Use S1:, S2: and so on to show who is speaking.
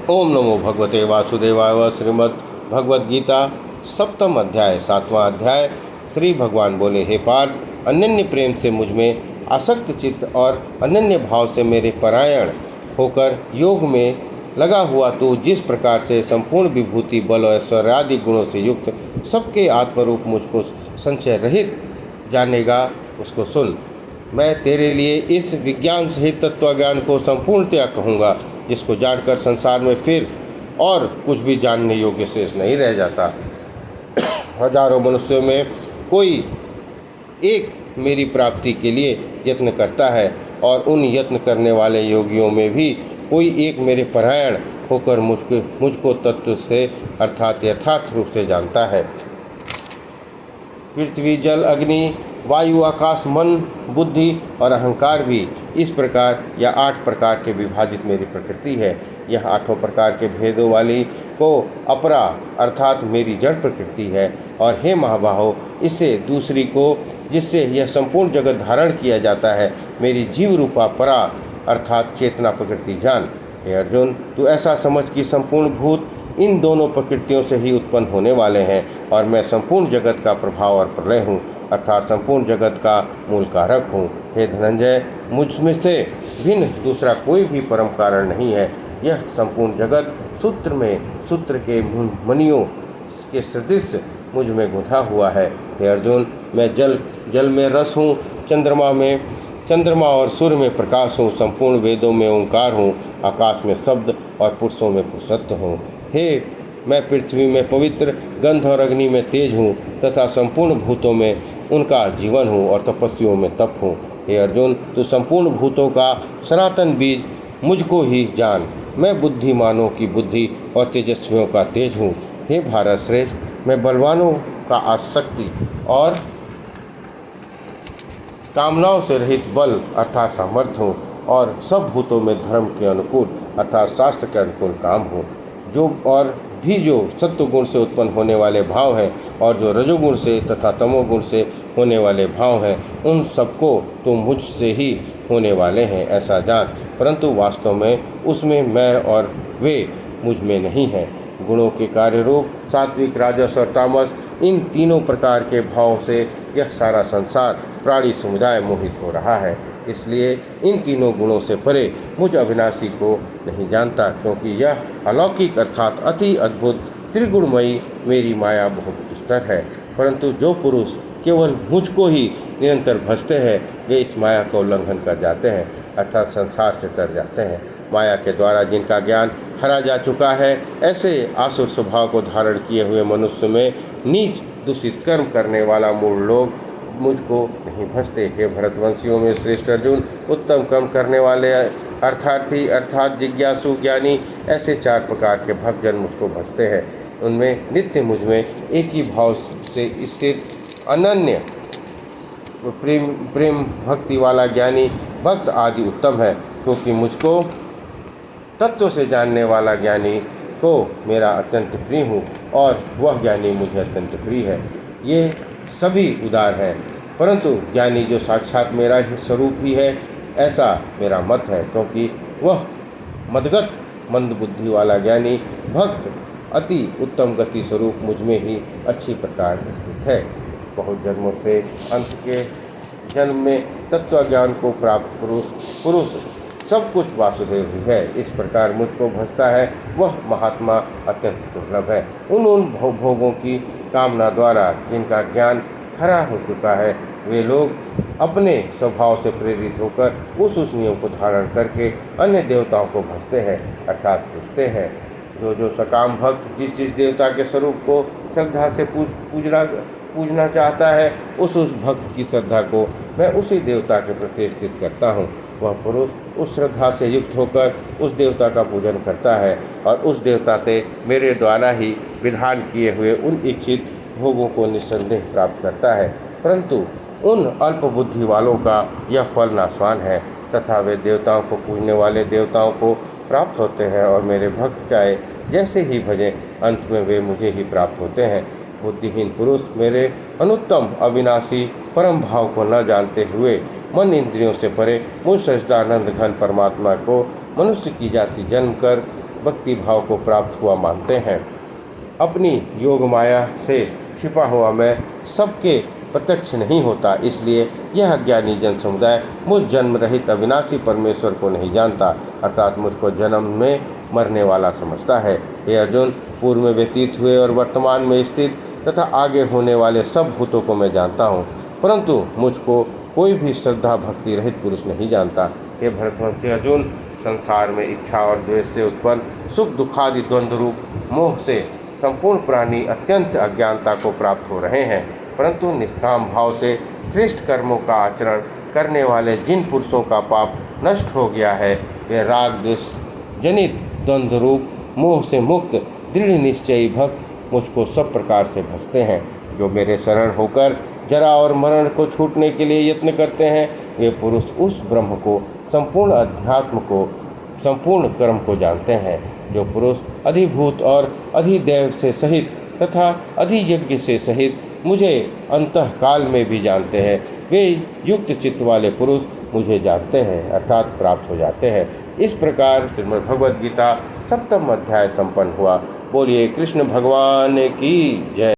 S1: ओम नमो भगवते वासुदेवाय। श्रीमद् भगवद गीता सप्तम अध्याय सातवां अध्याय। श्री भगवान बोले, हे पार्थ, अनन्य प्रेम से मुझ में आसक्त चित्त और अनन्य भाव से मेरे परायण होकर योग में लगा हुआ तू जिस प्रकार से संपूर्ण विभूति बल और ऐश्वर्य आदि गुणों से युक्त सबके आत्मरूप मुझको संशय रहित जानेगा, उसको सुन। मैं तेरे लिए इस विज्ञान सहित तत्व ज्ञान को संपूर्णतया कहूँगा, जिसको जानकर संसार में फिर और कुछ भी जानने योग्य शेष नहीं रह जाता। हजारों मनुष्यों में कोई एक मेरी प्राप्ति के लिए यत्न करता है, और उन यत्न करने वाले योगियों में भी कोई एक मेरे परायण होकर मुझको तत्व से अर्थात यथार्थ रूप से जानता है। पृथ्वी, जल, अग्नि, वायु, आकाश, मन, बुद्धि और अहंकार भी इस प्रकार या 8 प्रकार के विभाजित मेरी प्रकृति है। यह 8 प्रकार के भेदों वाली को अपरा अर्थात मेरी जड़ प्रकृति है। और हे महाबाहो, इससे दूसरी को जिससे यह संपूर्ण जगत धारण किया जाता है, मेरी जीव रूपा परा अर्थात चेतना प्रकृति जान। हे अर्जुन, तू ऐसा समझ कि संपूर्ण भूत इन दोनों प्रकृतियों से ही उत्पन्न होने वाले हैं, और मैं संपूर्ण जगत का प्रभाव और प्रलय हूँ, अर्थात संपूर्ण जगत का मूल कारक हूँ। हे धनंजय, मुझ में से भिन्न दूसरा कोई भी परम कारण नहीं है। यह संपूर्ण जगत सूत्र के मणियों के सदृश मुझ में गुंथा हुआ है। हे अर्जुन, मैं जल में रस हूँ, चंद्रमा और सूर्य में प्रकाश हूँ, संपूर्ण वेदों में ओंकार हूँ, आकाश में शब्द और पुरुषों में पुरुषत्व हूँ। हे मैं पृथ्वी में पवित्र, गंध और अग्नि में तेज हूँ, तथा संपूर्ण भूतों में उनका जीवन हूँ और तपस्वियों में तप हूँ। हे अर्जुन, तू संपूर्ण भूतों का सनातन बीज मुझको ही जान। मैं बुद्धिमानों की बुद्धि और तेजस्वियों का तेज हूँ। हे भारत श्रेष्ठ, मैं बलवानों का आसक्ति और कामनाओं से रहित बल अर्थात सामर्थ्य हूँ, और सब भूतों में धर्म के अनुकूल अर्थात शास्त्र के अनुकूल काम हूँ। जो सत्वगुण से उत्पन्न होने वाले भाव हैं, और जो रजोगुण से तथा तमोगुण से होने वाले भाव हैं, उन सबको तो मुझसे ही होने वाले हैं, ऐसा जान। परंतु वास्तव में उसमें मैं और वे मुझ में नहीं हैं। गुणों के कार्य रूप सात्विक, राजस और तामस, इन तीनों प्रकार के भाव से यह सारा संसार प्राणी समुदाय मोहित हो रहा है। इसलिए इन तीनों गुणों से परे मुझ अविनाशी को नहीं जानता, क्योंकि यह अलौकिक अर्थात अति अद्भुत त्रिगुणमयी मेरी माया बहुत दुस्तर है। परंतु जो पुरुष केवल मुझको ही निरंतर भजते हैं, वे इस माया का उल्लंघन कर जाते हैं, अर्थात संसार से तर जाते हैं। माया के द्वारा जिनका ज्ञान हरा जा चुका है, ऐसे आसुर स्वभाव को धारण किए हुए मनुष्य में नीच दूषित कर्म करने वाला मूढ़ लोग मुझको नहीं भजते। हे भरतवंशियों में श्रेष्ठ अर्जुन, उत्तम कर्म करने वाले अर्थार्थी अर्थात जिज्ञासु ज्ञानी, ऐसे 4 प्रकार के भक्तजन मुझको भजते हैं। उनमें नित्य मुझ में एक ही भाव से स्थित अनन्य प्रेम भक्ति वाला ज्ञानी भक्त आदि उत्तम है, क्योंकि मुझको तत्व से जानने वाला ज्ञानी को मेरा अत्यंत प्रिय हूँ, और वह ज्ञानी मुझे अत्यंत प्रिय है। ये सभी उदार हैं, परंतु ज्ञानी जो साक्षात मेरा ही स्वरूप ही है, ऐसा मेरा मत है, क्योंकि वह मदगत मंद बुद्धि वाला ज्ञानी भक्त अति उत्तम गति स्वरूप मुझ में ही अच्छी प्रकार स्थित है। बहुत जन्मों से अंत के जन्म में तत्व ज्ञान को प्राप्त पुरुष सब कुछ वासुदेव ही है। इस प्रकार मुझको भजता है, वह महात्मा अत्यंत दुर्लभ है। उन भोगों की कामना द्वारा जिनका ज्ञान हरा हो चुका है, वे लोग अपने स्वभाव से प्रेरित होकर उस नियम को धारण करके अन्य देवताओं को भजते हैं, अर्थात पूजते हैं। जो सकाम भक्त जिस देवता के स्वरूप को श्रद्धा से पूजना चाहता है, उस भक्त की श्रद्धा को मैं उसी देवता के प्रति स्थित करता हूँ। वह पुरुष उस श्रद्धा से युक्त होकर उस देवता का पूजन करता है, और उस देवता से मेरे द्वारा ही विधान किए हुए उन इच्छित भोगों को निस्संदेह प्राप्त करता है। परंतु उन अल्प बुद्धि वालों का यह फल नाशवान है, तथा वे देवताओं को पूजने वाले देवताओं को प्राप्त होते हैं, और मेरे भक्त चाहे जैसे ही भजें, अंत में वे मुझे ही प्राप्त होते हैं। बुद्धिहीन पुरुष मेरे अनुत्तम अविनाशी परम भाव को न जानते हुए मन इंद्रियों से परे मुझ सच्चिदानंद घन परमात्मा को मनुष्य की जाति जन्म कर भक्ति भाव को प्राप्त हुआ मानते हैं। अपनी योग माया से छिपा हुआ मैं सबके प्रत्यक्ष नहीं होता, इसलिए यह अज्ञानी जन समुदाय मुझ जन्म रहित अविनाशी परमेश्वर को नहीं जानता, अर्थात मुझको जन्म में मरने वाला समझता है। हे अर्जुन, पूर्व में व्यतीत हुए और वर्तमान में स्थित तथा आगे होने वाले सब भूतों को मैं जानता हूँ, परंतु मुझको कोई भी श्रद्धा भक्ति रहित पुरुष नहीं जानता। हे भरतवंशी अर्जुन, संसार में इच्छा और द्वेष से उत्पन्न सुख दुखादि द्वंद्व रूप मोह से संपूर्ण प्राणी अत्यंत अज्ञानता को प्राप्त हो रहे हैं, परंतु निष्काम भाव से श्रेष्ठ कर्मों का आचरण करने वाले जिन पुरुषों का पाप नष्ट हो गया है, वे राग द्वेष जनित द्वंद्व रूप मोह से मुक्त दृढ़ निश्चयी भक्त मुझको सब प्रकार से भजते हैं। जो मेरे शरण होकर जरा और मरण को छूटने के लिए यत्न करते हैं, वे पुरुष उस ब्रह्म को, संपूर्ण अध्यात्म को, संपूर्ण कर्म को जानते हैं। जो पुरुष अधिभूत और अधिदैव से सहित तथा अधियज्ञ से सहित मुझे अंतःकाल में भी जानते हैं, वे युक्त चित्त वाले पुरुष मुझे जानते हैं, अर्थात प्राप्त हो जाते हैं। इस प्रकार श्रीमद् भगवद गीता 7वां अध्याय संपन्न हुआ। बोलिए कृष्ण भगवान की जय।